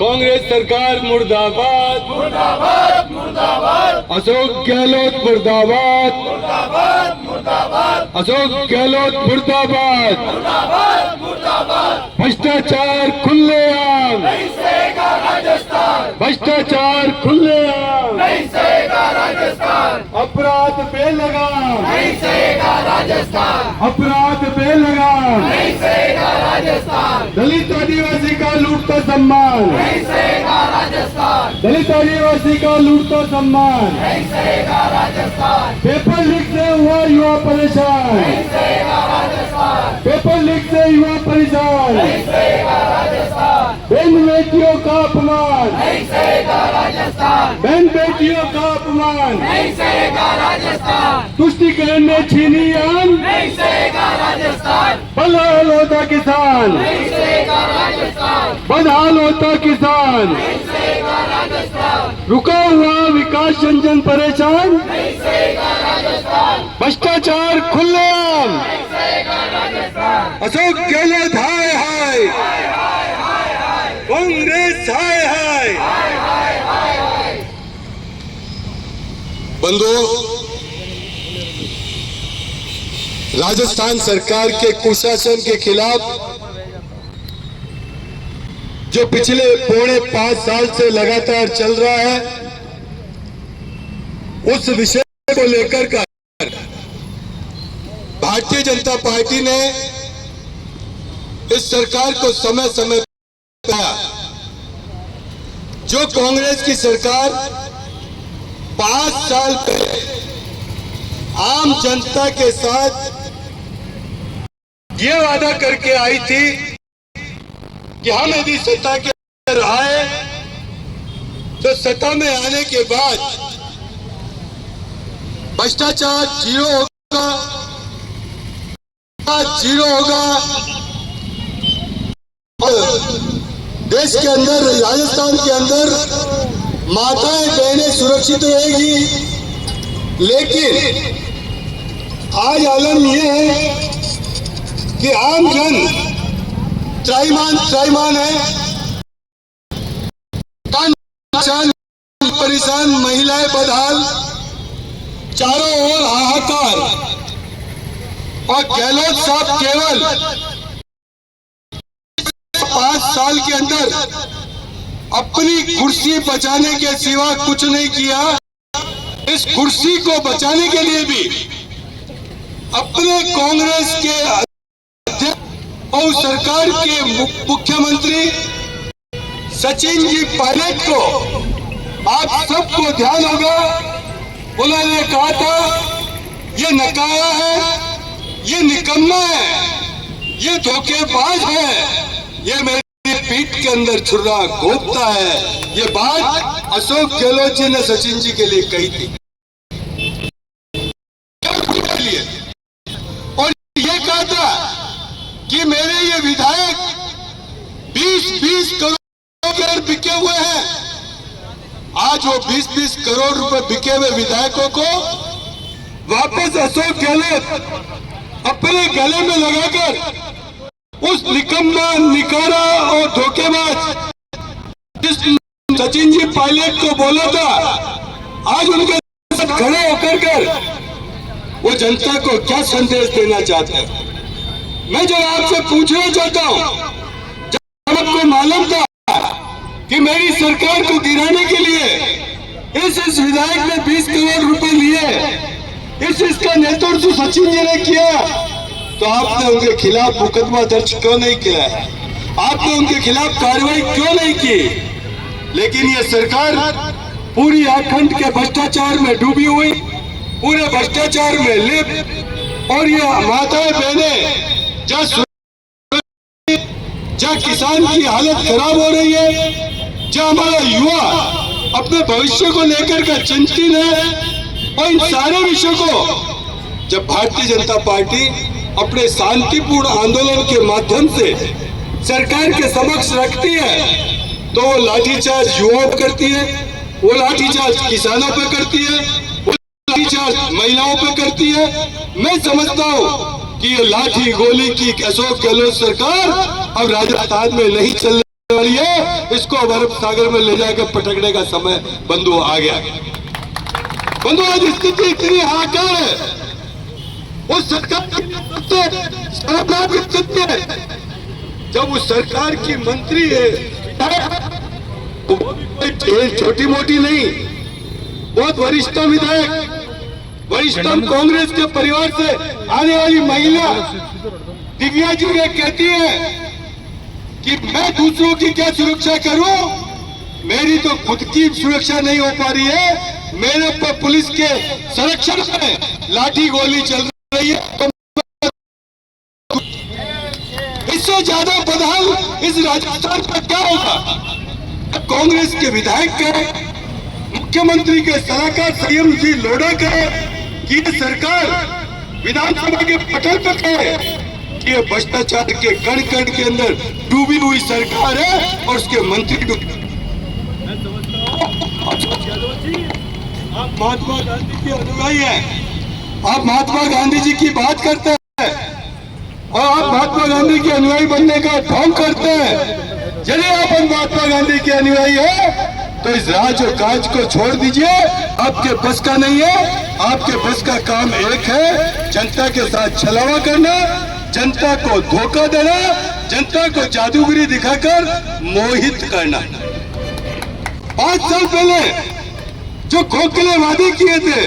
कांग्रेस सरकार मुर्दाबाद, मुर्दाबाद मुर्दाबाद, अशोक गहलोत मुर्दाबाद, मुर्दाबाद मुर्दाबाद, अशोक गहलोत मुर्दाबाद, मुर्दाबाद मुर्दाबाद। भ्रष्टाचार खुलेआम, नहीं सहेगा राजस्थान, भ्रष्टाचार खुलेआम, नहीं सहेगा राजस्थान, अपराध बेलगाम, नहीं सहेगा राजस्थान, अपराध बेलगाम, नहीं सहेगा राजस्थान, दलित आदिवासी का लूटता सम्मान, नहीं सहेगा राजस्थान, दलित आदिवासी का लूटता सम्मान, नहीं सहेगा राजस्थान, पेपर लीक से हुआ युवा परेशान, नहीं सहेगा राजस्थान, पेपर लीक से युवा परेशान, नहीं सहेगा राजस्थान, बहन बेटियों का अपमान, नहीं सहेगा राजस्थान, बहन बेटियों का अपमान, नहीं सहेगा राजस्थान, तुष्टिकरण ने छीनी आन, नहीं सहेगा राजस्थान, बदहाल होता किसान, नहीं सहेगा राजस्थान, बदहाल होता किसान, नहीं सहेगा राजस्थान, रुका हुआ विकास इंजन परेशान, नहीं सहेगा राजस्थान, भ्रष्टाचार खुलेआम, नहीं सहेगा राजस्थान, अशोक गहलोत हाय हाय, कांग्रेस हाय हाय। बंधुओं, राजस्थान सरकार के कुशासन के खिलाफ जो पिछले 4.5 साल से लगातार चल रहा है, उस विषय को लेकर कर भारतीय जनता पार्टी ने इस सरकार को समय समय पर जो कांग्रेस की सरकार 5 साल पहले आम जनता के साथ ये वादा करके आई थी कि हम यदि सत्ता के अंदर आए तो सत्ता में आने के बाद भ्रष्टाचार जीरो होगा और देश के अंदर, राजस्थान के अंदर माताएं बहनें सुरक्षित रहेगी। लेकिन आज आलम यह है कि आम जन त्राईमान है, परेशान, महिलाएं बदहाल, चारों ओर हाहाकार, और गहलोत साहब केवल 5 साल के अंदर अपनी कुर्सी बचाने के सिवा कुछ नहीं किया। इस कुर्सी को बचाने के लिए भी अपने कांग्रेस के अध्यक्ष और सरकार के मुख्यमंत्री सचिन जी पायलट को, आप सबको ध्यान होगा, उन्होंने कहा था ये नकारा है, ये निकम्मा है, ये धोखेबाज है, ये मेरी पीठ के अंदर छुरा घोंपता है। ये बात अशोक गहलोत जी ने सचिन जी के लिए कही थी और ये कहा था कि मेरे ये विधायक 20-20 करोड़ बिके हुए हैं। आज वो 20-20 करोड़ रुपए बिके हुए विधायकों को वापस अशोक गहलोत अपने गले में लगाकर उस निकम्मा, निकारा और धोखेबाज जिस सचिन जी पायलट को बोला था, आज उनके साथ खड़े होकर वो जनता को क्या संदेश देना चाहते हैं। मैं जब आपसे पूछना चाहता हूं, जब आपको मालूम था कि मेरी सरकार को गिराने के लिए इस विधायक ने 20 करोड़ रुपए लिए, इसका नेतृत्व सचिन जी ने किया, तो आपने उनके खिलाफ मुकदमा दर्ज क्यों नहीं किया है? आपने उनके खिलाफ कार्रवाई क्यों नहीं की? लेकिन ये सरकार पूरी आखंड के भ्रष्टाचार में डूबी हुई, पूरे भ्रष्टाचार में लिप्त, और ये माताएं बहनें जहाँ किसान की हालत खराब हो रही है, जहाँ हमारा युवा अपने भविष्य को लेकर के चिंतित है, और इन सारे विषयों को जब भारतीय जनता पार्टी अपने शांतिपूर्ण आंदोलन के माध्यम से सरकार के समक्ष रखती है, तो वो लाठीचार्ज युवाओं पर करती है, वो लाठीचार्ज किसानों पर करती है, वो लाठीचार्ज महिलाओं पर करती है। मैं समझता हूँ कि ये लाठी गोली की अशोक गहलोत सरकार अब राजस्थान में नहीं चलने वाली है। इसको अरब सागर में ले जाकर पटकने का समय बंधु आ गया। बंधु आज स्थिति इतनी हाहाकार है, उस सरकार की शर्मनाक स्थिति है, जब उस सरकार की मंत्री है वो कोई छोटी मोटी नहीं, बहुत वरिष्ठतम विधायक, वरिष्ठतम कांग्रेस के परिवार से आने वाली महिला दिव्या जी ने कहती है कि मैं दूसरों की क्या सुरक्षा करूं, मेरी तो खुद की सुरक्षा नहीं हो पा रही है, मेरे पर पुलिस के संरक्षण में लाठी गोली चल रही है। तो इससे ज्यादा बदहाल इस राजस्थान पर क्या होगा? कांग्रेस के विधायक कहे, मुख्यमंत्री के सलाहकार संयम जी लोढ़ा कहे कि ये सरकार विधानसभा के पटल पर कहे कि ये भ्रष्टाचार के कण कण के अंदर डूबी हुई सरकार है और उसके मंत्री डूबे। आप महात्मा गांधी के अनुयायी हैं, आप महात्मा गांधी जी की बात करते हैं और आप महात्मा गांधी के अनुयायी बनने का ढोंग करते हैं। यदि आप महात्मा गांधी के अनुयायी है तो इस राज और काज को छोड़ दीजिए, आपके बस का नहीं है। आपके बस का काम एक है, जनता के साथ छलावा करना, जनता को धोखा देना, जनता को जादूगरी दिखाकर मोहित करना। 5 साल पहले जो खोखले वादे किए थे,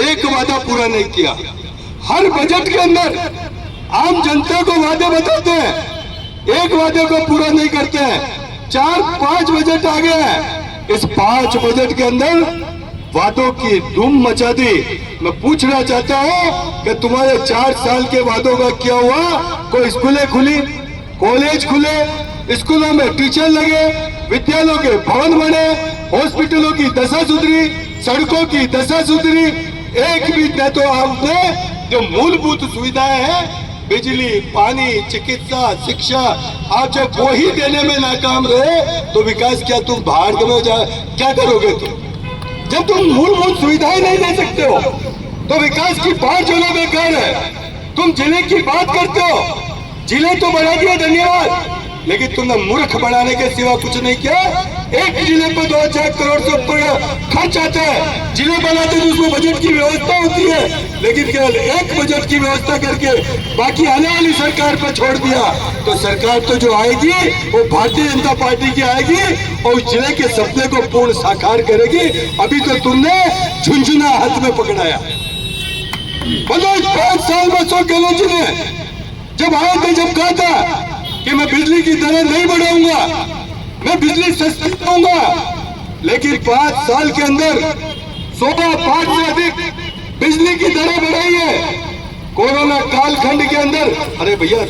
एक वादा पूरा नहीं किया। हर बजट के अंदर आम जनता को वादे बताते हैं, एक वादे को पूरा नहीं करते हैं। 4-5 बजट आ गए हैं, इस 5 बजट के अंदर वादों की धूम मचा दी। मैं पूछना चाहता हूं कि तुम्हारे 4 साल के वादों का क्या हुआ? कोई स्कूलें खुली, कॉलेज खुले, स्कूलों में टीचर लगे, विद्यालयों के भवन बने, हॉस्पिटलों की दशा सुधरी, सड़कों की दशा सुधरी, एक भी न तो आपने जो मूलभूत सुविधाएं हैं, बिजली, पानी, चिकित्सा, शिक्षा, आप जब वो ही देने में नाकाम रहे तो विकास क्या तुम बाहर में क्या करोगे? तुम जब तुम मूलभूत सुविधाएं नहीं दे सकते हो तो विकास की बात जो ना बेकार है। तुम जिले की बात करते हो, जिले तो बढ़ा दिया, धन्यवाद, लेकिन तुमने मूर्ख बनाने के सिवा कुछ नहीं किया। एक जिले पर 2,000 करोड़ से ऊपर खर्च आता है, जिले बनाते तो उसमें बजट की व्यवस्था होती है, लेकिन केवल एक बजट की व्यवस्था करके बाकी आने वाली सरकार पर छोड़ दिया। तो सरकार तो जो आएगी वो भारतीय जनता पार्टी की आएगी और उस जिले के सपने को पूर्ण साकार करेगी। अभी तो तुमने झुंझुना हाथ में पकड़ाया। 5 साल में अशोक गहलोत जी ने जब आए थे, जब कहा था कि मैं बिजली की दरें नहीं बढ़ाऊंगा, मैं बिजली सस्ती दूंगा, लेकिन 5 साल के अंदर 16% से अधिक बिजली की दरें बढ़ाई है। कोरोना कालखंड के अंदर, अरे भैया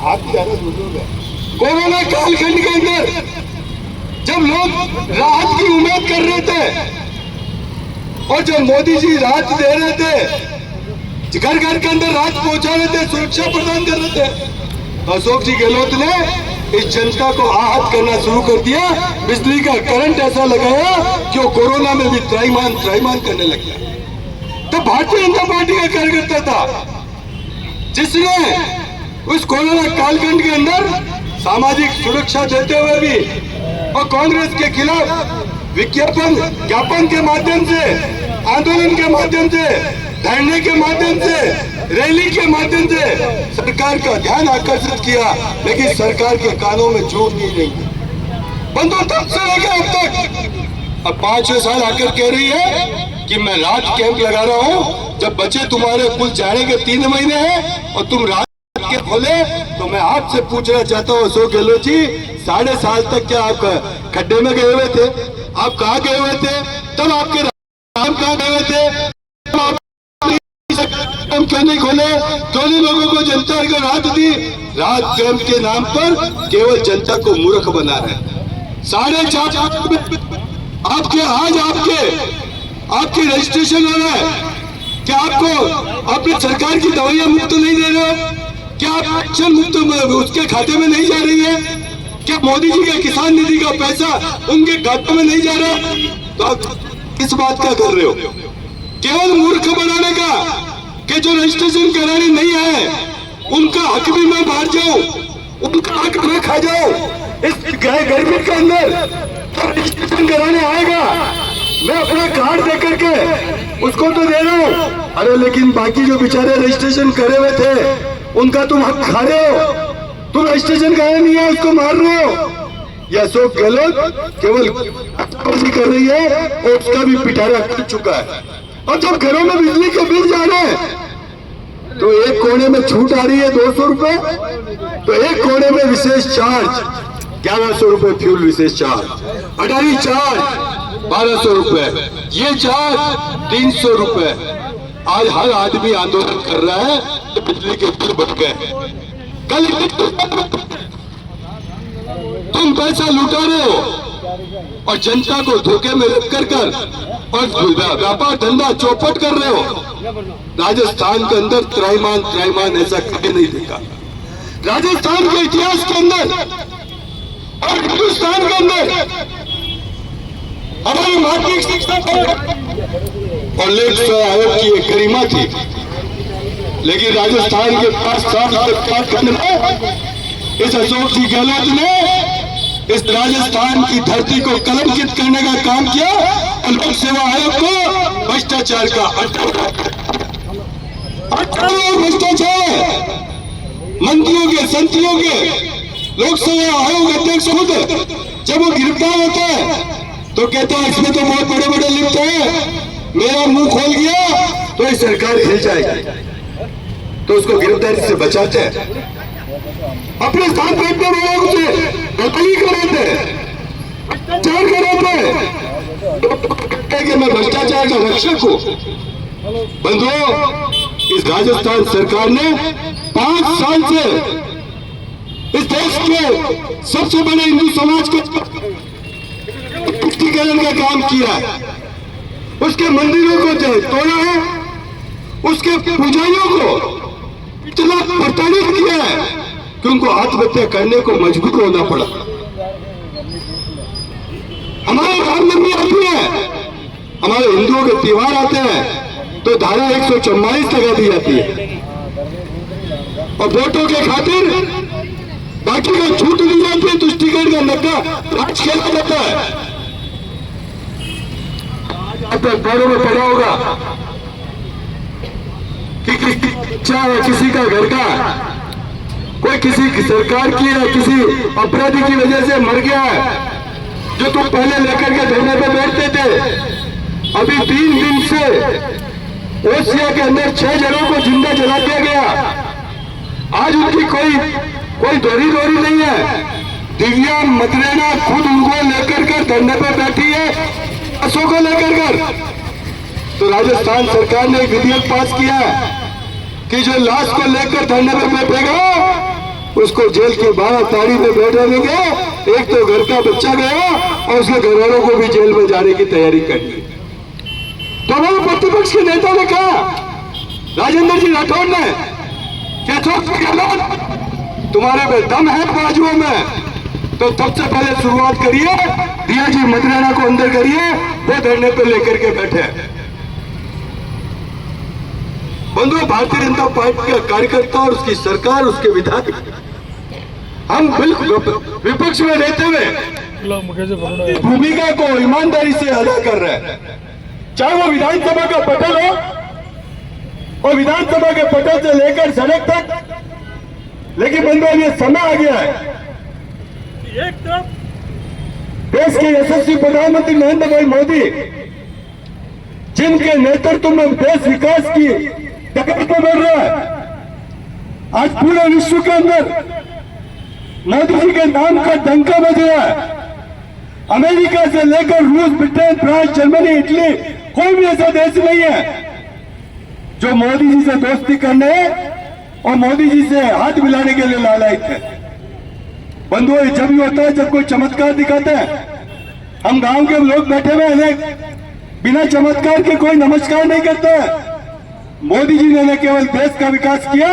आप ज्यादा सुनोगे, कोरोना कालखंड के अंदर जब लोग राहत की उम्मीद कर रहे थे और जब मोदी जी राहत दे रहे थे, घर घर के अंदर राहत पहुंचा रहे थे, सुरक्षा प्रदान कर रहे थे, अशोक जी गहलोत ने इस जनता को आहत करना शुरू कर दिया। बिजली का करंट ऐसा लगाया कि वो कोरोना में भी त्राईमान करने लग गया। तो भारतीय जनता पार्टी का कार्यकर्ता था जिसने उस कोरोना कालखंड के अंदर सामाजिक सुरक्षा देते हुए भी और कांग्रेस के खिलाफ विज्ञापन ज्ञापन के माध्यम से, आंदोलन के माध्यम से, धरने के माध्यम से, रैली के माध्यम से सरकार का ध्यान आकर्षित किया, लेकिन सरकार के कानों में जूं नहीं रही। बंधु तब से लेकर अब तक, अब 5वें साल आकर कह रही है कि मैं रात कैंप लगा रहा हूं। जब बचे तुम्हारे कुल जाने के 3 महीने हैं और तुम रात के खोले, तो मैं आपसे पूछना चाहता हूं अशोक गहलोत जी, 3.5 साल तक क्या आप खड्डे में गए हुए थे? आप कहाँ गए हुए थे? तब आपके राम कहाँ गए हुए थे? क्यों नहीं खोले? क्यों नहीं लोगों को जनता को राहत दी? राहत कैंप के नाम पर केवल जनता को मूर्ख बना रहे। 4.5 आपके आज आपके रजिस्ट्रेशन हो रहा है। क्या आपको अपनी सरकार की दवाइयां मुफ्त नहीं दे रहे हो? क्या आप पेंशन मुफ्त उसके खाते में नहीं जा रही है? क्या मोदी जी के किसान निधि का पैसा उनके खातों में नहीं जा रहा? तो आप किस बात का कर रहे हो? केवल मूर्ख बनाने का कि जो रजिस्ट्रेशन कराने नहीं आए उनका हक भी मैं बाहर जाऊं, उनका हक में खा जाओ। इस गर्मी के अंदर रजिस्ट्रेशन कराने आएगा, मैं अपना कार्ड दे करके उसको तो दे रहा हूं। अरे लेकिन बाकी जो बेचारे रजिस्ट्रेशन करे हुए थे उनका तुम हक खा रहे हो। तुम रजिस्ट्रेशन कराने नहीं है उसको मार रहे हो। यह अशोक गहलोत केवल कर रही है और उसका भी पिटारा कर चुका है। और जब घरों में बिजली के बिल जा रहे हैं तो एक कोने में छूट आ रही है 200 रुपए, तो एक कोने में विशेष चार्ज 1100 रुपए फ्यूल विशेष चार्ज, अटारी चार्ज 1200 रुपए, ये चार्ज 300 रुपए। आज हर आदमी आंदोलन कर रहा है कि बिजली के बिल बढ़ गए। कल तुम पैसा लुटा रहे हो और जनता को धोखे में रख कर और व्यापार धंधा चौपट कर रहे हो। राजस्थान के अंदर त्रैमान ऐसा कभी नहीं देखा। राजस्थान के इतिहास के अंदर और हिंदुस्तान के अंदर हमारी माध्यमिक शिक्षा और लोक आयोग की एक गरिमा थी, लेकिन राजस्थान के 5 साल करने में इस अशोक जी गहलोत ने इस राजस्थान की धरती को कलंकित करने का काम किया और लोक सेवा आयोग को भ्रष्टाचार का भ्रष्टाचार मंत्रियों के संतरियों के लोक सेवा आयोग अध्यक्ष खुद जब वो गिरफ्तार होता है तो कहता है इसमें तो बहुत बड़े बड़े लिप्त है, मेरा मुंह खोल गया तो ये सरकार हिल जाएगी, तो उसको गिरफ्तारी से बचाते हैं। अपने साथ बैठने वालों से बदली कराते भ्रष्टाचार कराते कि मैं भ्रष्टाचार का रक्षक हूं। बंधुओं, इस राजस्थान सरकार ने 5 साल से इस देश के सबसे बड़े हिंदू समाज को तुष्टीकरण का काम किया है, उसके मंदिरों को तोड़ा है, उसके पुजारियों को इतना प्रताड़ित किया है कि उनको आत्महत्या करने को मजबूर होना पड़ा। हमारे रामनवमी आती है, हमारे हिंदुओं के त्योहार आते हैं तो धारा 144 लगा दी जाती है और वोटों के खातिर बाकी को छूट दी जाती है। तुष्टीकरण का नक्का राज खेला जाता है। अब तक घरों में पड़ा होगा कि किसी का घर का कोई किसी सरकार की या किसी अपराधी की वजह से मर गया है, जो तुम पहले लेकर के धरने पे बैठते थे। अभी 3 दिन से ओसिया के अंदर 6 जनों को जिंदा जला दिया गया। आज उनकी कोई दोरी नहीं है। दिव्या मदरेना खुद उनको लेकर कर धरने पे बैठी है, अशोक को लेकर कर। तो राजस्थान सरकार ने एक विधेयक पास किया है कि जो लाश को लेकर धरने पे बैठेगा उसको जेल के 12 ताड़ी में बैठा देंगे। एक तो घर का बच्चा गया और उसके घर वालों को भी जेल में जाने की तैयारी करनी। तो हमारे प्रतिपक्ष के नेता ने कहा, राजेंद्र जी राठौड़ ने, क्या तुम्हारे में दम है बाजुओं में, तो सबसे पहले शुरुआत करिए, दिया जी मदराना को अंदर करिए, वो धरने पे लेकर के बैठे। बंधुओं, भारतीय जनता पार्टी का कार्यकर्ता और उसकी सरकार, उसके विधायक, हम बिल्कुल विपक्ष में रहते हुए भूमिका को ईमानदारी से अदा कर रहे हैं, चाहे वो विधानसभा का पटल हो और विधानसभा के पटल से लेकर सड़क तक। लेकिन बंधुओं, ये समय आ गया है, एक तरफ देश के यशस्वी प्रधानमंत्री नरेंद्र भाई मोदी, जिनके नेतृत्व में देश विकास की डगर पर बढ़ रहा है। आज पूरे विश्व के अंदर मोदी जी के नाम का डंका बज रहा है। अमेरिका से लेकर रूस, ब्रिटेन, फ्रांस, जर्मनी, इटली, कोई भी ऐसा देश नहीं है जो मोदी जी से दोस्ती करने और मोदी जी से हाथ मिलाने के लिए लालायित है। बंधुओं, जब भी होता है जब कोई चमत्कार दिखाते हैं। हम गांव के लोग बैठे हुए हैं, बिना चमत्कार के कोई नमस्कार नहीं करता है। मोदी जी ने न केवल देश का विकास किया,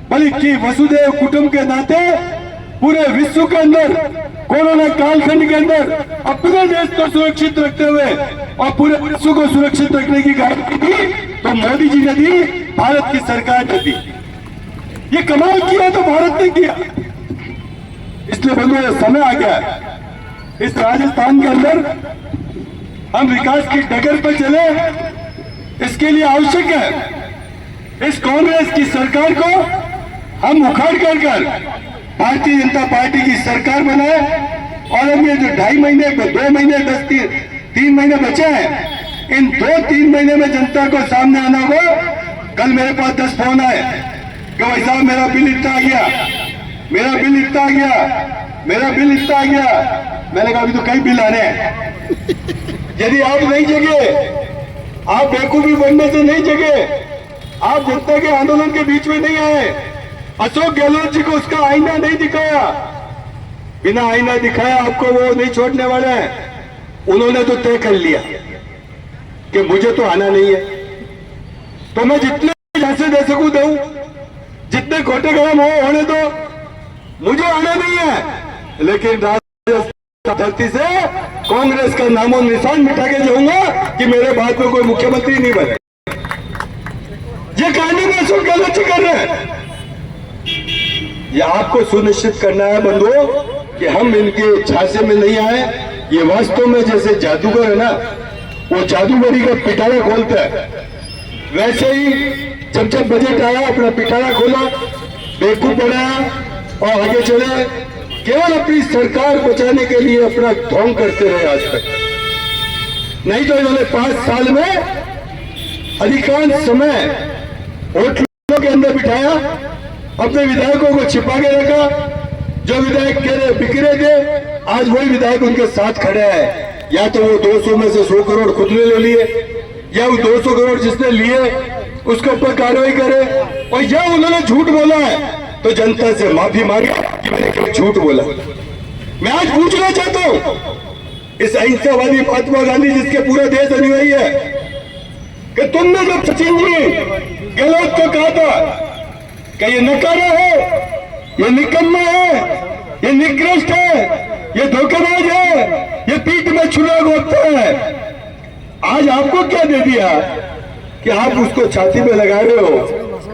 बल्कि वसुधैव कुटुंब के नाते पूरे विश्व के अंदर कोरोना कालखंड के अंदर अपने देश को सुरक्षित रखते हुए और पूरे विश्व को सुरक्षित रखने की गारंटी दी तो मोदी जी ने दी, भारत की सरकार ने दी। ये कमाल किया तो भारत ने किया। इसलिए बंधु ये समय आ गया है, इस राजस्थान के अंदर हम विकास की डगर पर चले। इसके लिए आवश्यक है इस कांग्रेस की सरकार को हम उखाड़ कर भारतीय जनता पार्टी की सरकार बनाए। और अब ये जो 2.5 महीने 2 महीने 3 महीने बचे हैं, इन 2-3 महीने में जनता को सामने आना होगा। कल मेरे पास 10 फोन आए कि भाई साहब मेरा बिल इतना आ गया, मेरा बिल इतना आ गया, मेरा बिल इतना आ गया। मैंने कहा अभी तो कई बिल आ रहे हैं। यदि आप नहीं जगे, आप बेवकूफी बनने से नहीं जगे, आप जनता के आंदोलन के बीच में नहीं आए, अशोक गहलोत जी को उसका आईना नहीं दिखाया, बिना आईना दिखाया आपको वो नहीं छोड़ने वाले हैं। उन्होंने तो तय कर लिया कि मुझे तो आना नहीं है, तो मैं जितने पैसे दे सकूं दूं, जितने खोटे गरम होने दो, मुझे आना नहीं है। लेकिन राजस्थान धरती से कांग्रेस का नामो निशान मिटा के जाऊंगा कि मेरे बाद में कोई मुख्यमंत्री नहीं बने। ये कहानी में अशोक गहलोत जी कर रहे हैं। ये आपको सुनिश्चित करना है बंधुओं कि हम इनके झांसे में नहीं आए। ये वास्तव में जैसे जादूगर है ना, वो जादूगरी का पिटारा खोलता है, वैसे ही जब बजट आया अपना पिटारा खोला, बेवकूफ बनाया और आगे चले। केवल अपनी सरकार बचाने के लिए अपना ढोंग करते रहे आज तक। नहीं तो इन्होंने 5 साल में अधिकांश समय होटलों के अंदर बिठाया, अपने विधायकों को छिपा के रखा। जो विधायक कह रहे बिखरे थे, आज वही विधायक उनके साथ खड़े हैं। या तो वो 200 में से 100 करोड़ खुद ने ले लिए, या वो 200 करोड़ जिसने लिए उसके ऊपर कार्रवाई करे। और या उन्होंने झूठ बोला है तो जनता से माफी मांगे कि मैंने क्यों झूठ बोला। मैं आज पूछना चाहता हूं इस अहिंसावादी महात्मा गांधी जिसके पूरा देश अनुयायी है, कि तुमने जब सचिन जी गहलोत को कहा था कि ये नकारा है, ये निकम्मा है, ये निकृष्ट है, ये धोखेबाज है, ये पीठ में छुरा घोंपता है, आज आपको क्या दे दिया कि आप उसको छाती में लगा रहे हो?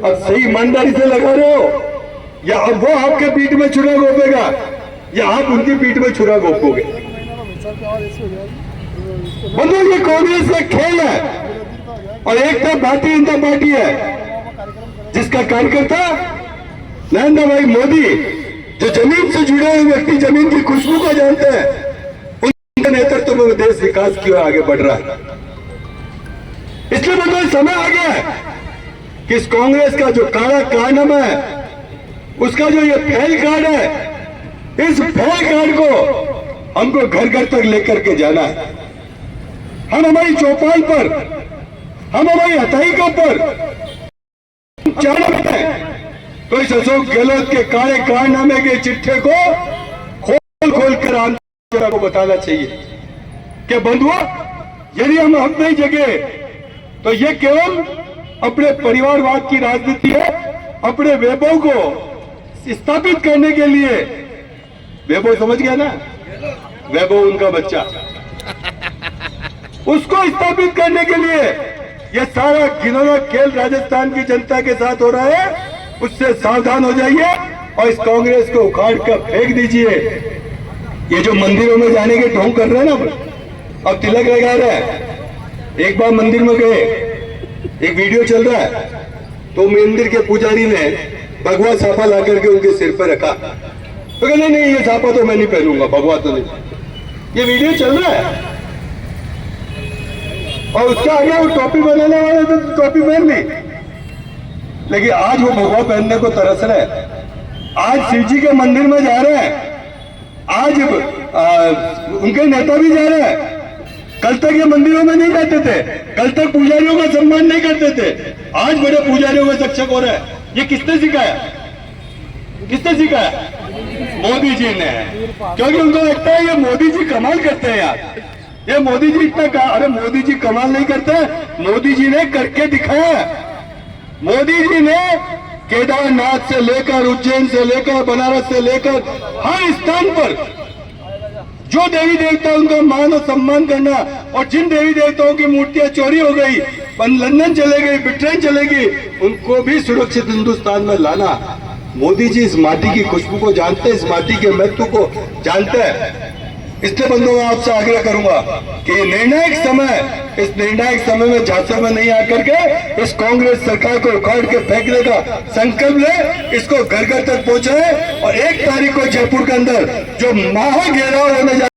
अब सही ईमानदारी से लगा रहे हो, या अब वो आपके पीठ में छुरा घोंपेगा, या आप उनकी पीठ में छुरा घोंपोगे? बंधु ये कांग्रेस का खेल है और एक तरफ भारतीय जनता पार्टी है जिसका कार्यकर्ता नरेंद्र भाई मोदी, जो जमीन से जुड़े हुए व्यक्ति, जमीन की खुशबू को जानते हैं, उनके नेतृत्व में देश विकास की ओर आगे बढ़ रहा है। इसलिए मतलब समय आ गया है कि इस कांग्रेस का जो काला कारनामा है, उसका जो ये पहल कार्ड है, इस पहल कार्ड को हमको घर घर तक लेकर के जाना है। हम हमारी चौपाल पर, हम हमारी हथाइकों पर तो इस अशोक गहलोत के काले कारनामे के चिट्ठे को खोल खोल कर आंदोलन को बताना चाहिए कि बंधुओं, यदि हम नहीं जगे तो ये केवल अपने परिवारवाद की राजनीति है। अपने वैभव को स्थापित करने के लिए, वैभव समझ गया ना, वैभव उनका बच्चा, उसको स्थापित करने के लिए ये सारा घिनौना खेल राजस्थान की जनता के साथ हो रहा है। उससे सावधान हो जाइए और इस कांग्रेस को उखाड़ कर फेंक दीजिए। ये जो मंदिरों में जाने के ढोंग कर रहे हैं ना, अब तिलक लगा रहे हैं। एक बार मंदिर में गए, एक वीडियो चल रहा है, तो मंदिर के पुजारी ने भगवा साफा ला करके उनके सिर पर रखा, तो कहते नहीं ये साफा तो मैं नहीं पहनूंगा, भगवा तो नहीं। ये वीडियो चल रहा है और उसका आगे वो टोपी बनाने वाले तो टोपी पहन ली, लेकिन आज वो भगवा पहनने को तरस रहे हैं। आज शिव जी के मंदिर में जा रहे हैं, आज उनके नेता भी जा रहे हैं। कल तक ये मंदिरों में नहीं जाते थे, कल तक पुजारियों का सम्मान नहीं करते थे, आज बड़े पुजारियों में शिक्षक हो रहे हैं। ये किसने सिखाया? किसने सिखाया? मोदी जी ने, क्योंकि उनको लगता है ये मोदी जी कमाल करते हैं यार, ये मोदी जी इतना अरे मोदी जी कमाल नहीं करते, मोदी जी ने करके दिखाया। मोदी जी ने केदारनाथ से लेकर, उज्जैन से लेकर, बनारस से लेकर हर स्थान पर जो देवी देवता उनका मान और सम्मान करना, और जिन देवी देवताओं की मूर्तियां चोरी हो गई, लंदन चले गई, ब्रिटेन चले गई, उनको भी सुरक्षित हिंदुस्तान में लाना, मोदी जी इस माटी की खुशबू को जानते हैं, इस माटी के महत्व को जानते हैं। इसलिए बंधुओं मैं आपसे आग्रह करूंगा कि इस निर्णायक समय में झांसे में नहीं आकर के इस कांग्रेस सरकार को उखाड़ के फेंकने का संकल्प ले, इसको घर घर तक पहुंचाए और 1 तारीख को जयपुर के अंदर जो महा घेराव होने जा